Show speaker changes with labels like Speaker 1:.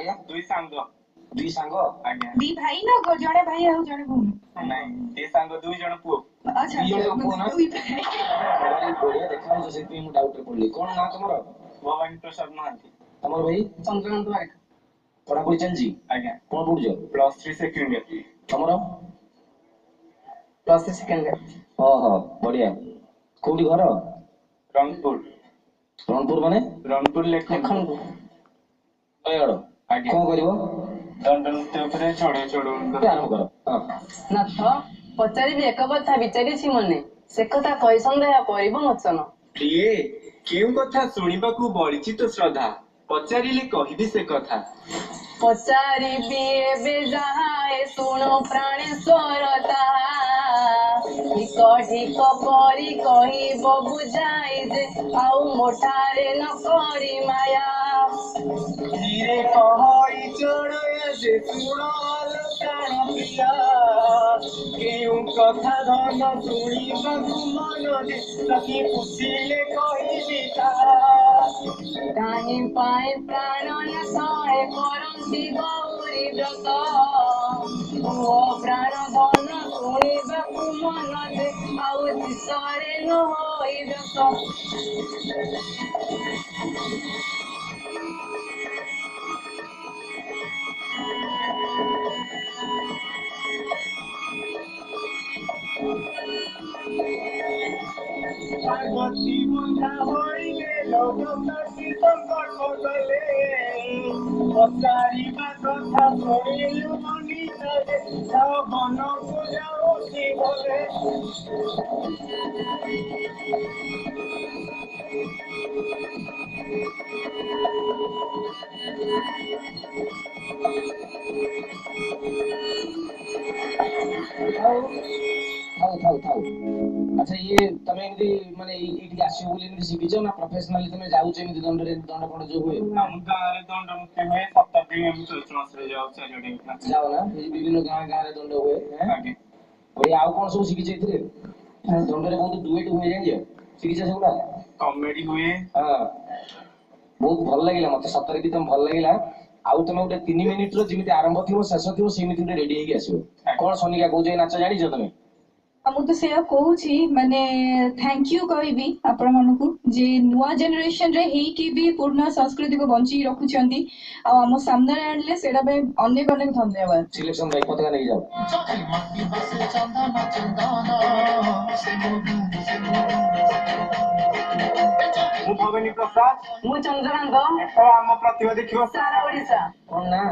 Speaker 1: आज्ञा
Speaker 2: दुई सांग
Speaker 1: दुई सांग
Speaker 2: आज्ञा
Speaker 3: दी भाई ना जड़े भाई और जड़े भूमि
Speaker 2: नहीं दी सांग दुई जण पुओ
Speaker 3: अच्छा
Speaker 1: दी जण पुओ ना
Speaker 3: दुई भाई
Speaker 1: भाई बढ़िया देखा से से मु डाउट रे पड़ली कोन ना तमरो
Speaker 2: भवानी प्रसाद महांती
Speaker 1: तमर भाई
Speaker 3: चंद्रकांत नायक
Speaker 1: पढ़ा पढ़ी चलजी
Speaker 2: आज्ञा
Speaker 1: कोन पढ़ुजो
Speaker 2: +3 सेकंड ईयर
Speaker 1: तमरो
Speaker 3: प्लस सेकंड ईयर
Speaker 1: ओहो बढ़िया कोडी घर
Speaker 2: रंगपुर
Speaker 1: माने
Speaker 2: रंगपुर लेखनपुर
Speaker 1: अयड़ो
Speaker 2: आज्ञा
Speaker 1: कोन करिवो
Speaker 2: दंड नृत्य उपरे चढ़े चढ़ो
Speaker 1: आरंभ करो हां
Speaker 4: नाथ पचारि एक कथा विचारिछि मने से कथा कहि संदेह करिब मोचन
Speaker 2: प्रिये केउ कथा सुनिबाकू बढिछि तो श्रद्धा पचारिले कहिबी से कथा
Speaker 4: पचारिबि एबे जाहाए सुनो प्राणेश्वर ताहा ढिक ढिक परी कहिब बुझाइ जे आउ मोठारे न करी माया
Speaker 2: धीरे कहई चढ़या जे सुनाल प्राण प्रिया केउ कथा धन सुनिबाकू मन जे सखी पुछिले कहिबी ताहा
Speaker 4: काहे पाए प्राण नाशाय करन्ति गौरी व्रत ओ प्राण धन शुणिबाकु मन जे आउ दिशरे न होई व्रत
Speaker 2: पार्वती बुंधा होइले लोग सती संकट गले पचारी कथा सुनिलु मनी तजे मन पूजाओ की बोले
Speaker 1: थाउ अच्छा ये तमे एमदी माने एठी आसी बोली एमदी सिकिजो ना प्रोफेशनली तमे जाउछ एमदी दंड कोड जो हुए
Speaker 2: हम गारे दंड मुक्ति हुए 7 दिन हम चलच मास रे जाओ चारिडी
Speaker 1: जाओ ना विभिन्न गां रे दंड हुए हैं
Speaker 2: आगे
Speaker 1: ओए आउ कोन सब सिकिछ एथिरे दंड रे बहुत डुएट हुए जानियो सिकिछ सेगुडा
Speaker 2: कॉमेडी हुए
Speaker 1: हां बहुत भल लागिला मते सतरे की तम भल लागिला आउ तमे उडे 3 मिनिट रो जिमिति आरंभ थिवो शेष थिवो सेमिति उडे रेडी हेकी आसीबो कोन सोनिका कोजे नाच जानि छ तमे
Speaker 3: मु तो से कहूची माने थैंक यू कहबी आपण मानकू जे नुवा जनरेशन रे हे की भी पूर्ण संस्कृति को बंची रखुचंदी आ हम सामने रे आनले सेडा बे अनेक अनेक धन्यवाद
Speaker 1: सिलेक्शन भाई पताका नहीं जाओ
Speaker 2: मु भवानी प्रसाद
Speaker 4: मु चंद्रकांत
Speaker 2: एतो हम प्रतिभा देखियो
Speaker 4: सारा ओडिसा
Speaker 1: कोन ना